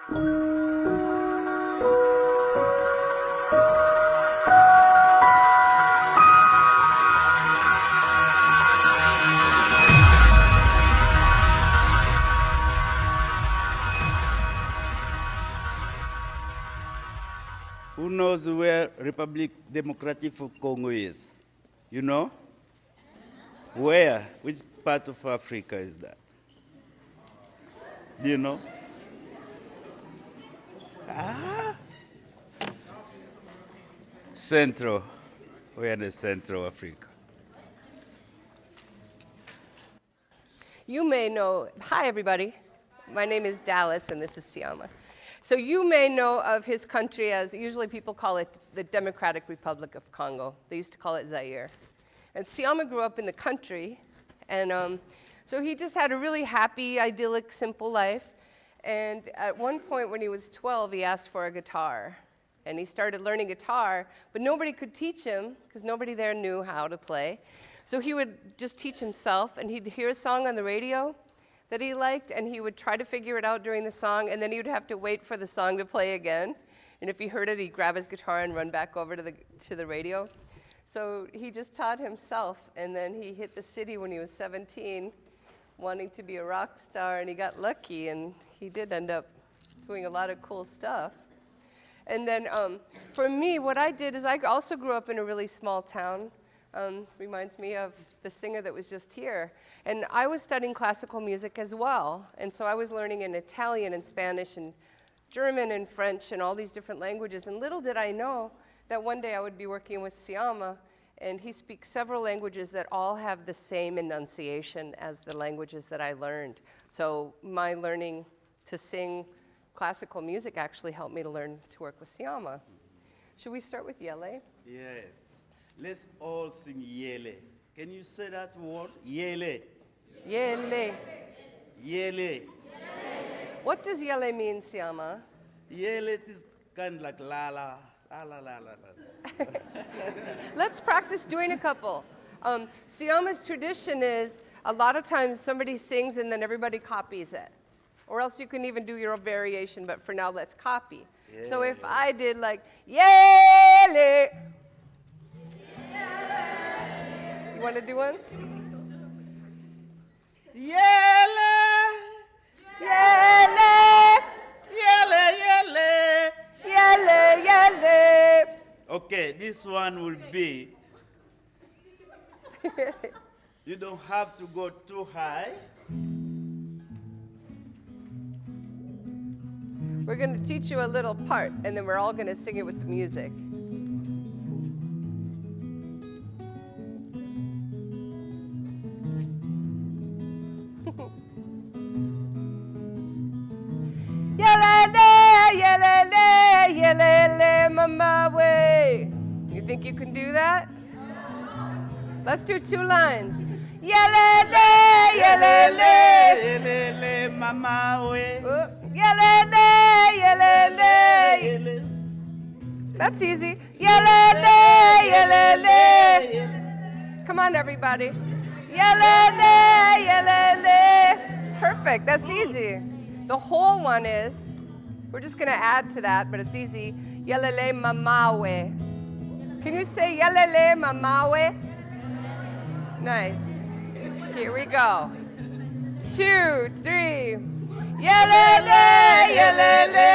Who knows where Republic Democratic of Congo is? You know? Where? Which part of Africa is that? Do you know? Central. We are in Central Africa. You may know, hi everybody, my name is Dallas and this is Siama. So you may know of his country as, usually people call it the Democratic Republic of Congo. They used to call it Zaire. And Siama grew up in the country, and so he just had a really happy, idyllic, simple life. And at one point when he was 12, he asked for a guitar. And he started learning guitar, but nobody could teach him because nobody there knew how to play. So he would just teach himself, and he'd hear a song on the radio that he liked, and he would try to figure it out during the song, and then he would have to wait for the song to play again. And if he heard it, he'd grab his guitar and run back over to the radio. So he just taught himself, and then he hit the city when he was 17, wanting to be a rock star, and he got lucky, and he did end up doing a lot of cool stuff. And then for me, what I did is I also grew up in a really small town. Reminds me of the singer that was just here. And I was studying classical music as well. And so I was learning in Italian and Spanish and German and French and all these different languages. And little did I know that one day I would be working with Siama, and he speaks several languages that all have the same enunciation as the languages that I learned. So my learning to sing classical music actually helped me to learn to work with Siama. Should we start with Yele? Yes. Let's all sing Yele. Can you say that word? Yele. Yele. Yele. What does Yele mean, Siama? Yele is kind of like la la, la la la la la. Let's practice doing a couple. Siama's tradition is a lot of times somebody sings and then everybody copies it. Or else you can even do your own variation, but for now let's copy. Yeah. So if I did like, Yele. You want to do one? Yele. Yele. Yele, yele. Yele, yele. Okay, this one will be, you don't have to go too high. We're going to teach you a little part, and then we're all going to sing it with the music. Yelele, yelele, yelele, mama way. You think you can do that? Let's do 2 lines. Yelele, yelele, Yelele, mama way. Yelele, yelele. That's easy. Yelele, yelele. Come on, everybody. Yelele, yelele. Perfect. That's easy. The whole one is, we're just going to add to that, but it's easy. Yelele, mamawe. Can you say yelele, mamawe? Nice. Here we go. 2, 3. Yelele, yelele,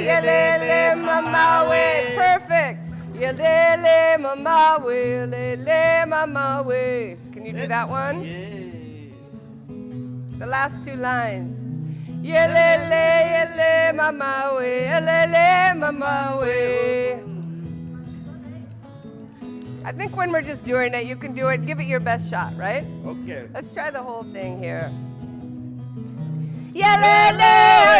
yelele, mamawe. Perfect. Yelele, mamawe, yelele, mamawe. Can you do that one? Yeah. The last 2 lines. Yelele, yele, mamawe, yelele, mamawe. I think when we're just doing it, you can do it. Give it your best shot, right? Okay. Let's try the whole thing here. Yelele,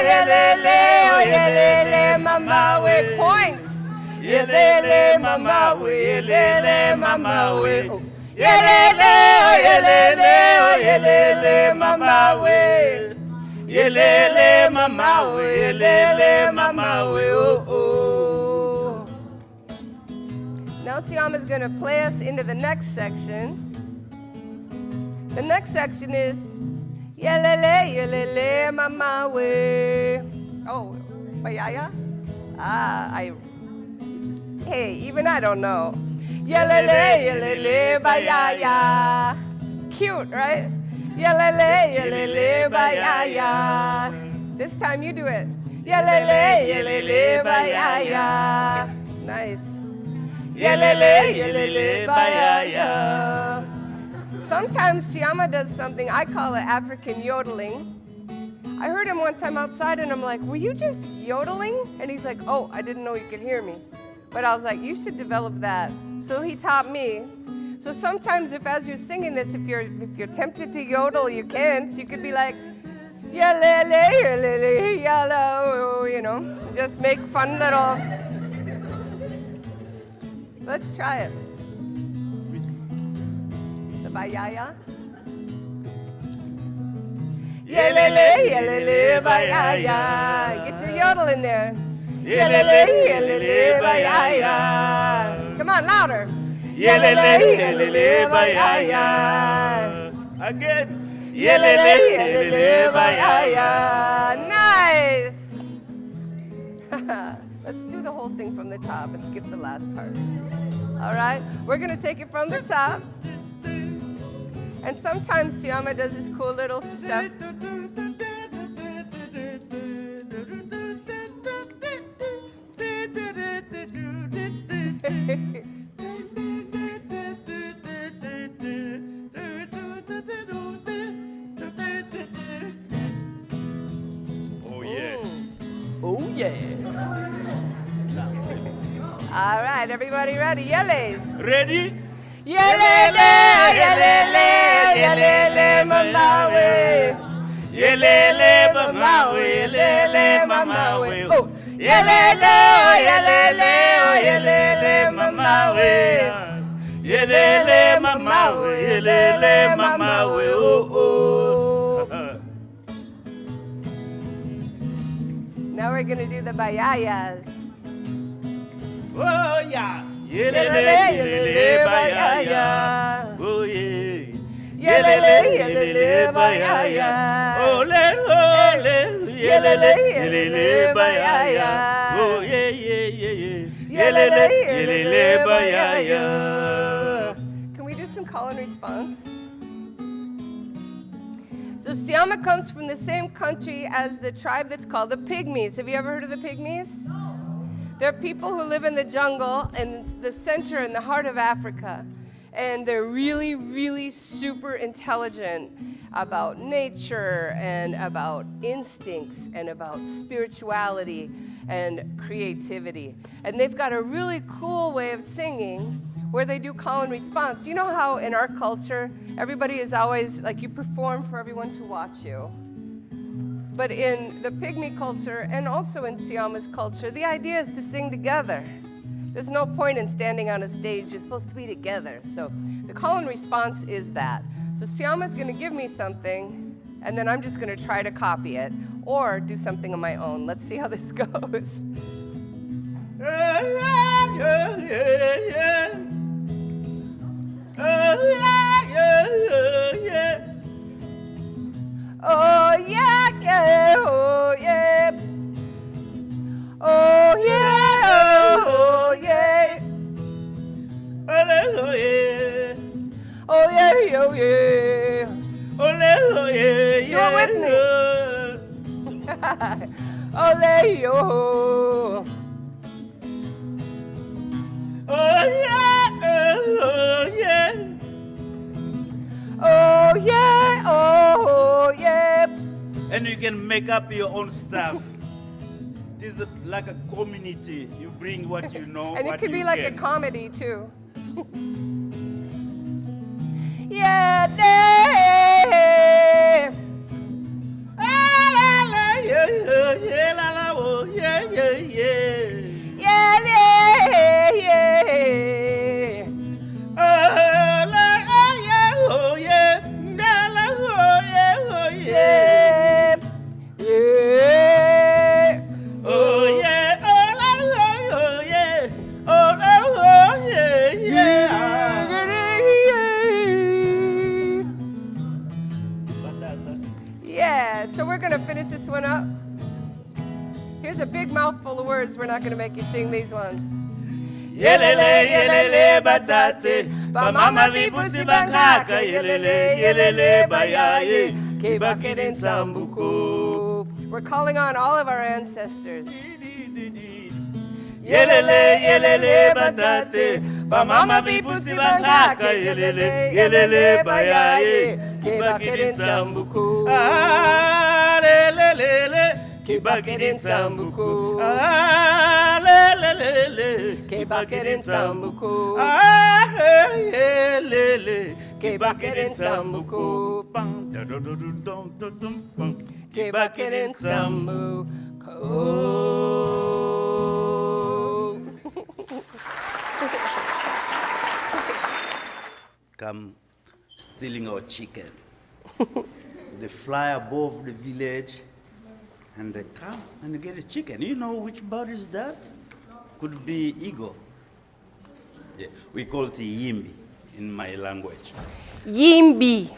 yelele, yelele, mamawe. Points. Yelele, mamawe, yelele, mamawe. Yelele, yelele, yelele, mamawe. Yelele, mamawe, yelele, mamawe, oh, oh. Now Siama's going to play us into the next section. The next section is Yelele, yelele, mamawe. Oh, Bayaya? Hey, even I don't know. Yelele, yelele, bayaya. Cute, right? Yelele, yelele, bayaya. This time you do it. Yelele, yelele, bayaya. Nice. Yelele, yelele, bayaya. Sometimes Siama does something, I call it African yodeling. I heard him one time outside and I'm like, were you just yodeling? And he's like, oh, I didn't know you could hear me. But I was like, you should develop that. So he taught me. So sometimes if as you're singing this, if you're tempted to yodel, you can. So you could be like, yalele, yalele, yalo, you know, just make fun little. Let's try it. The bayaya. Yelele, yelele, bayaya. Get your yodel in there. Yelele, yelele, bayaya. Come on, louder. Yelele, yelele, bayaya. Again. Yelele, yelele, bayaya. Nice. Let's do the whole thing from the top and skip the last part. All right? We're going to take it from the top. And sometimes Siama does this cool little stuff. Oh, yeah. Oh, yeah. All right, everybody ready? Yelles. Ready? Yelele, yelele, yelele, mamawe. Yelele, mamawe, yelele, mamawe. Oh, yelele, yelele, yelele, mamawe. Yelele, mamawe, yelele, mamawe. Oh, oh. Now we're going to do the bayayas. Oh, yeah. Yelele, yelele, bayaya. Oh, yeah. Yelele, yelele, bayaya. Ole, ole. Yelele, yelele, bayaya. Oh, yeah, yeah, yeah, yeah. Yelele, yelele, bayaya. Can we do some call and response? So Siama comes from the same country as the tribe that's called the Pygmies. Have you ever heard of the Pygmies? They're people who live in the jungle in the center and the heart of Africa. And they're really, really super intelligent about nature and about instincts and about spirituality and creativity. And they've got a really cool way of singing where they do call and response. You know how in our culture, everybody is always, like you perform for everyone to watch you. But in the Pygmy culture and also in Siama's culture, the idea is to sing together. There's no point in standing on a stage. You're supposed to be together. So the call and response is that. So Siama's going to give me something, and then I'm just going to try to copy it or do something on my own. Let's see how this goes. Yeah, yeah, yeah, yeah. Oh, yeah, yeah, yeah, yeah. Oh, yeah, yeah, oh, yeah. Oh, yeah, oh, yeah. Oh, yeah. Oh, yeah, oh, yeah. Oh, yeah, yeah. Do it with me. Ole, yo. Oh, yeah, oh, yeah. Oh, yeah, oh, yeah. And you can make up your own stuff. It is like a community. You bring what you know. And what it could you be like can. a comedy, too. Yeah, yeah. Yeah, yeah, yeah, la, la, oh, yeah, yeah, yeah. Yeah, yeah, yeah. Oh, la, oh, yeah, oh, yeah. La, la, oh, yeah, oh, yeah. Yeah, yeah. Oh, yeah, oh, la, oh, yeah. Oh, la, oh, yeah, yeah. Here's a big mouthful of words. We're not going to make you sing these ones. Yelele, yelele, batate, ba mama bibusi bangaka, yelele, yelele, bayaye, kibakirin sambuko. We're calling on all of our ancestors. Yelele, yelele, batate, ba mama bibusi bangaka, yelele, yelele, bayaye, kibakirin sambuko. Ah, lele, lele. Kibakirin sambuko, ah, le le le le. Kibakirin sambuko, ah, le le le. Kibakirin sambuko, Kibakirin sambuko. Come stealing our chicken. They fly above the village. And they come and get a chicken. You know which bird is that? Could be eagle. Yeah, we call it yimbi in my language. Yimbi.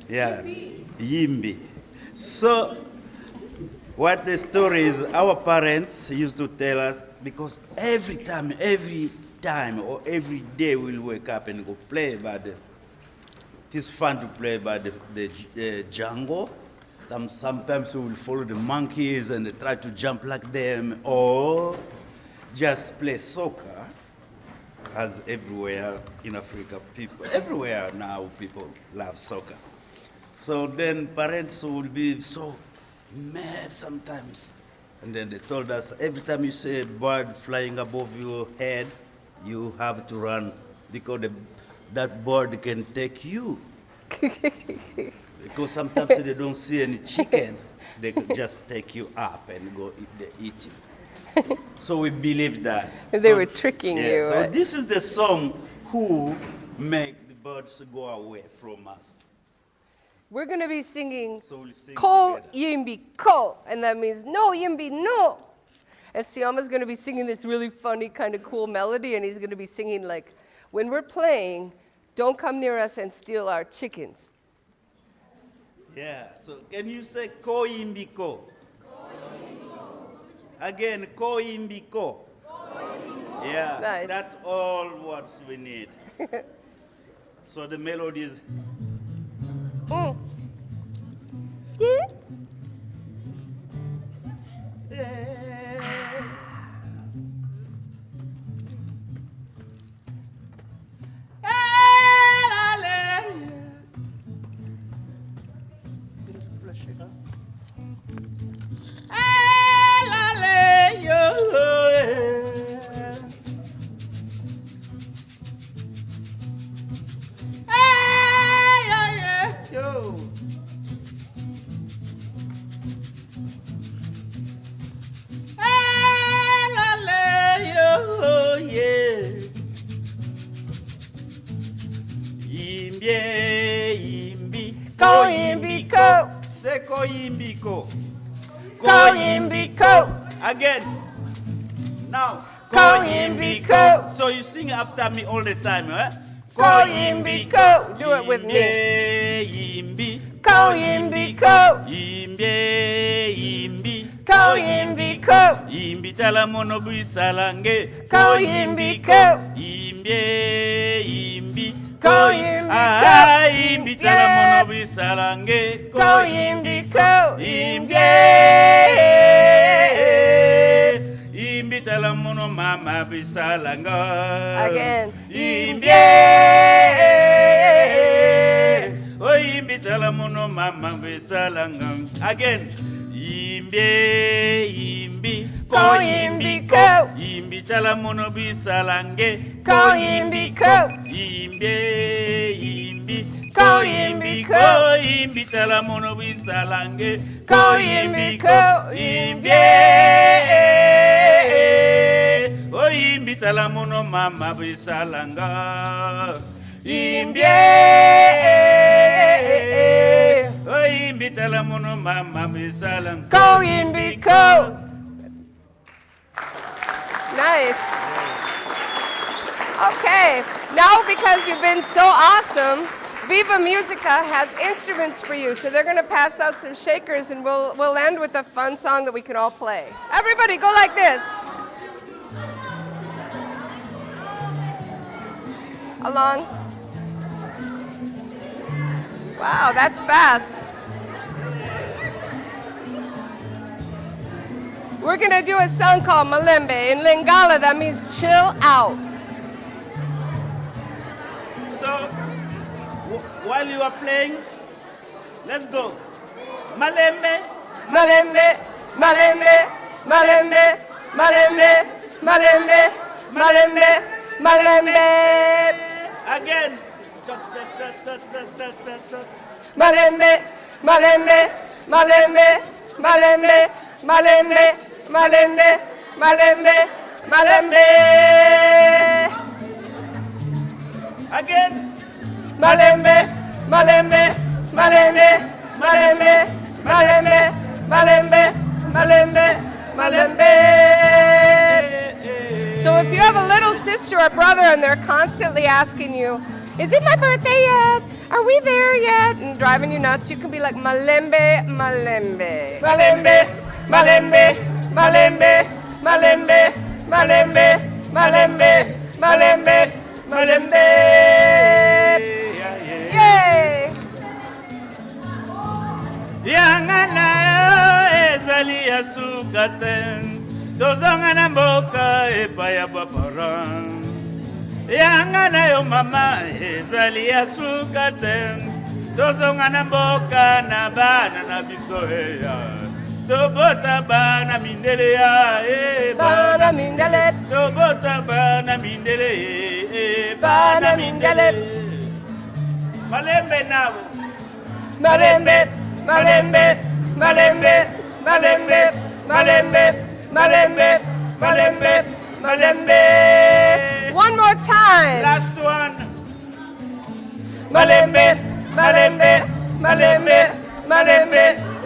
Yeah, yimbi. So, what the story is, our parents used to tell us, because every time, or every day we'll wake up and go play by the, it is fun to play by the jungle. Sometimes we will follow the monkeys and try to jump like them, or just play soccer, as everywhere in Africa, everywhere now people love soccer. So then parents will be so mad sometimes. And then they told us, every time you see a bird flying above your head, you have to run, because that bird can take you. Because sometimes they don't see any chicken, they could just take you up and they eat you. So we believe that. They were tricking you. So this is the song who make the birds go away from us. We're going to be singing, So we'll sing Ko together. Yimbi Ko, and that means no Yimbi no. And Siama's going to be singing this really funny kind of cool melody, and he's going to be singing like, when we're playing, don't come near us and steal our chickens. Yeah, so can you say ko yimbi ko? Again, ko yimbi ko. Yeah, Nice. that's all what we need. So the melody is. Yeah. Ko yimbi ko. Say ko yimbi ko. Ko yimbi ko. Again. Now. Ko yimbi ko. So you sing after me all the time, eh? Ko yimbi ko. Do it with me. Yimbi. Ko yimbi ko. Yimbi. Yimbi. Ko yimbi ko. Yimbi tala mono bisalange. Ko yimbi ko. Yimbi. Yimbi. Ko yimbi ko. Ah, yimbi tala mono bisalange. Ko yimbi ko. Yimbi. Yimbi tala mono mama bisalanga. Again. Yimbi. Oh, yimbi tala mono mama bisalanga. Again. Yimbi. Yimbi. Ko yimbi ko. Yimbi tala mono bisalange. Ko yimbi ko. Yimbi. Yimbi. Ko yimbi ko. Yimbi tala mono bisalange. Ko yimbi ko. Yimbi. Oh, yimbi tala mono mama bisalanga. Yimbi. Oh, yimbi tala mono mama bisalanga. Ko yimbi ko. Nice. Okay, now because you've been so awesome, Viva Musica has instruments for you, so they're going to pass out some shakers, and we'll end with a fun song that we can all play. Everybody, go like this. Along. Wow, that's fast. We're going to do a song called Malembe. In Lingala, that means chill out. So, while you are playing, let's go. Malembe, Malembe, malembe, malembe, malembe, malembe, malembe, malembe. again. Malembe, malembe, malembe, malembe, malembe, malembe, malembe, malembe. Again. Malembe, malembe, malembe, malembe, malembe, malembe, malembe, malembe. So if you have a little sister or brother and they're constantly asking you, is it my birthday yet? Are we there yet? And driving you nuts, you can be like, malembe, malembe. Malembe, malembe, malembe, malembe, malembe, malembe, malembe, malembe. Yay! Yangana ezali ya sukaten, tozonga na mboka epa ya baparan. Yangana yo mama ezali ya sukaten, tozonga na mboka na bana na biso ya. Tobota bana mindele ya Bana mindele, tobota bana mindele bana mindele. Malembe now. Malembe, malembe, malembe, malembe, malembe, malembe, malembe, malembe. One more time. Last one. Malembe, malembe, malembe, malembe,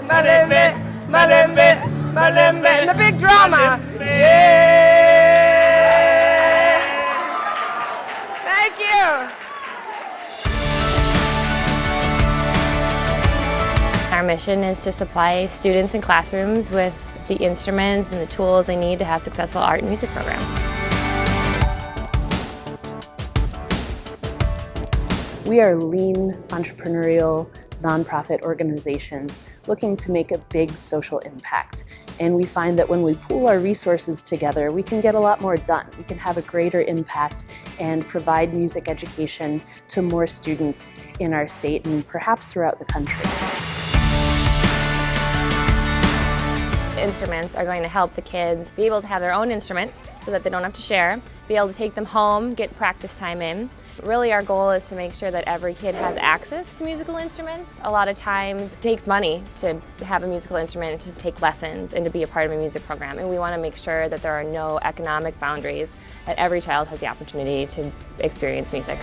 malembe, malembe, malembe. And the big drama. Yeah. Thank you. Our mission is to supply students in classrooms with the instruments and the tools they need to have successful art and music programs. We are lean, entrepreneurial, nonprofit organizations looking to make a big social impact. And we find that when we pool our resources together, we can get a lot more done. We can have a greater impact and provide music education to more students in our state and perhaps throughout the country. Instruments are going to help the kids be able to have their own instrument so that they don't have to share, be able to take them home, get practice time in. Really our goal is to make sure that every kid has access to musical instruments. A lot of times it takes money to have a musical instrument, to take lessons, and to be a part of a music program. And we want to make sure that there are no economic boundaries, that every child has the opportunity to experience music.